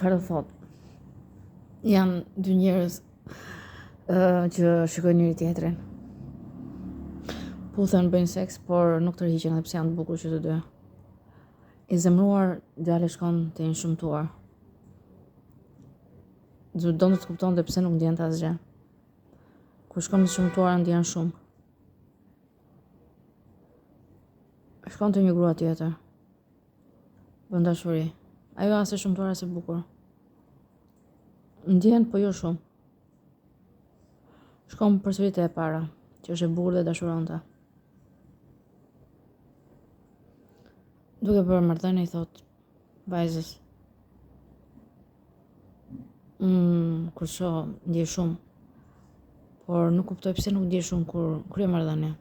çfarë do thot? Janë dy njerëz që shikojnë njëri tjetrin. Puthen, bëjnë seks, por nuk tërhiqen edhe pse janë të bukur që të dy. I zemruar djali shkon te një shumtuar. Donte të kuptonte pse nuk ndjente asgjë. Kur shkon te shumtuara ndjen shumë. Shkon te një grua tjetër. Bën dashuri. Ajo as e shumtuara as e bukur. Ndjen, po jo shumë. Shkon përsëri te e para, që është e bukur dhe dashuronte. Duke bërë marrëdhënie i thot vajzës: kur shoh ndjej shumë, por nuk kuptoj pse nuk ndjej shumë kur krye marrëdhënie.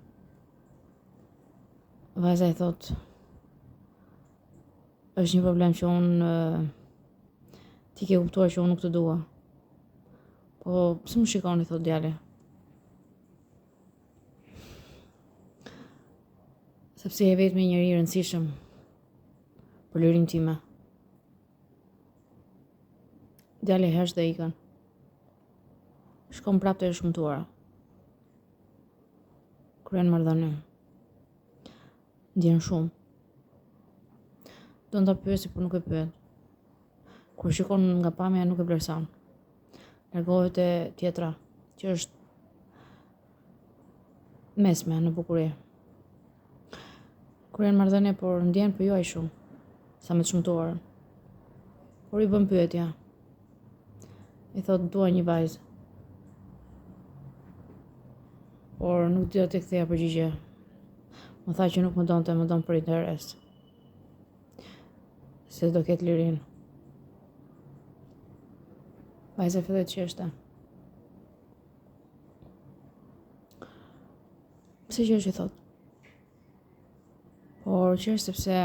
Vajza i thot: është një problem që unë ti ke kuptuar që unë nuk të dua. Po pse më shikoni, thot djali. Sepse je vetëm një njeri i rëndësishëm për lirinë time. Djali hesh dhe ikën. Shkon prapë te e shumtuara. Kryen marrëdhënie. Ndjen shumë. Don ta pyesi, por nuk e pyet. Kur shikon nga pamja nuk e vlerëson. Largohet te tjetra, që është mesme në bukuri. Kryen marrëdhënie, por ndjen, po jo aq shumë sa me të shumtuarën. Por i bën pyetja. I thot: dua një vajzë. Por nuk do t'i ktheja përgjigje. Më tha që nuk më donte, më don për interes. Se do ketë lirinë. Vajza filloi të qeshte. Pse qesh, i thot? Por qesh sepse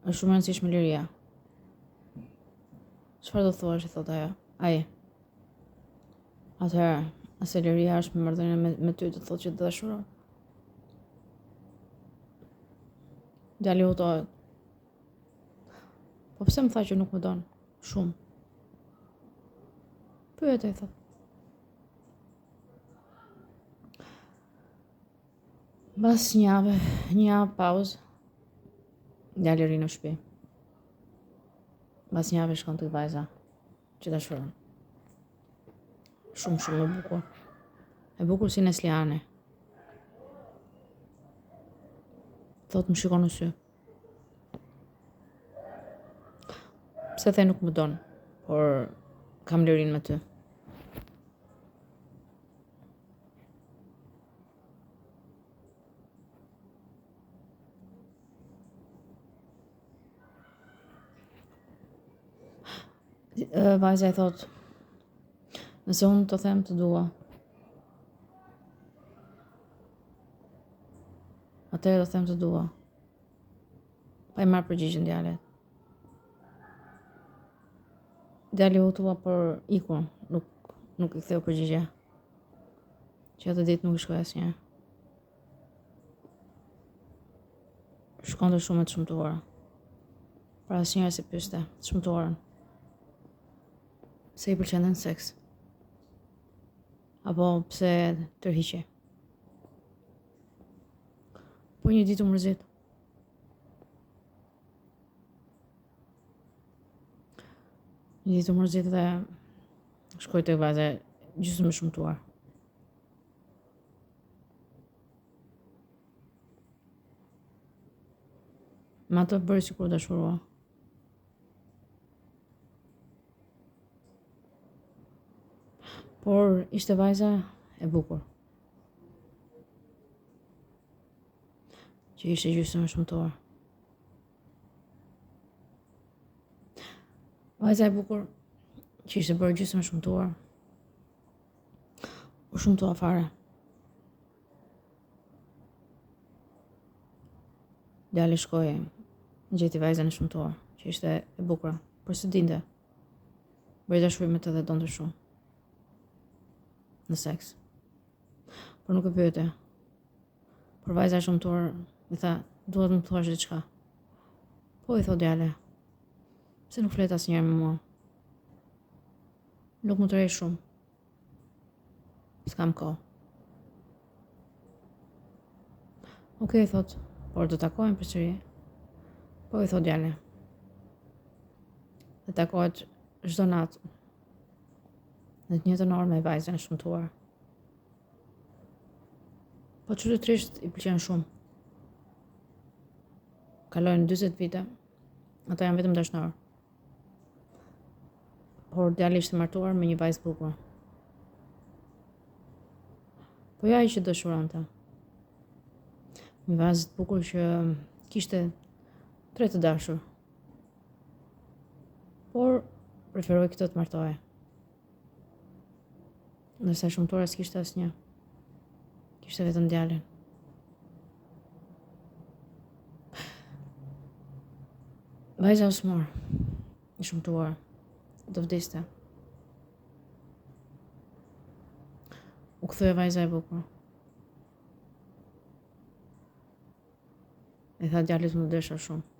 është shumë e rëndësishme liria. Çfarë do thuash, i thot ajo. Ai. Atëherë, nëse liria është me marrëdhënie me ty, do thotë që të dashuron. Djali hutohet. Po pse më tha që nuk më don? Shumë. Pyet, i thot. Mbas një javë pauzë, djali ri në shtëpi. Mbas një javë shkon tek vajza që dashuron. Shumë e bukur. E bukur si Nesliane. Thot: më shikon në sy. Pse the nuk më don, por kam lirinë me ty. Vajza i thot: nëse unë të them të dua, atëherë do them të dua. Pa i marrë përgjigjen djalit. Djali hutua, por iku, nuk i ktheu përgjigje. Që atë ditë nuk i shkoi asnjëherë. Shkonte shumë të shumtuara. Pra asnjëherë se pyeste të shumtuarën pse i pëlqente në seks. Apo pse tërhiqe. Po një ditë u mërzit. Një ditë u mërzit dhe shkoi tek vajza gjysmë e shumtuar. Ma të bëri sikur dashurua. Por ishte vajza e bukur, që ishte gjysmë e shumtuar. Vajza e bukur, që ishte bërë gjysmë e shumtuar, u shumtua fare. Djali shkoi, gjeti vajzën e shumtuar, që ishte e bukur, por së dinte. Bëri dashuri me të dhe donte shumë në seks. Por nuk e pyete. Por vajza e shumtuar i tha: duhet më thuash diçka. Po, i thot djali, Pse nuk flet asnjëherë me mua? Nuk më tërheq shumë. S'kam kohë. Okej, thot, por do takohen përsëri. Po i thot djali. Dhe takohet çdo natë. Në të njëjtën orë me vajzën e shëmtuar. Po çuditërisht i pëlqen shumë. Kalojnë 40 vite. Ata janë vetëm dashnor. Por djali ishte martuar me një vajzë bukur. Po ja ai që dëshironte. Një vajzë të bukur që kishte 3 të dashur. Por preferoi këtë të martohej. Ndërsa e shëmtuara s'kishte asnjë. Kishte vetëm djalin. Vajza u smor. E shëmtuar. Do vdiste. U kthye vajza e bukur. E tha djalit më desha shumë.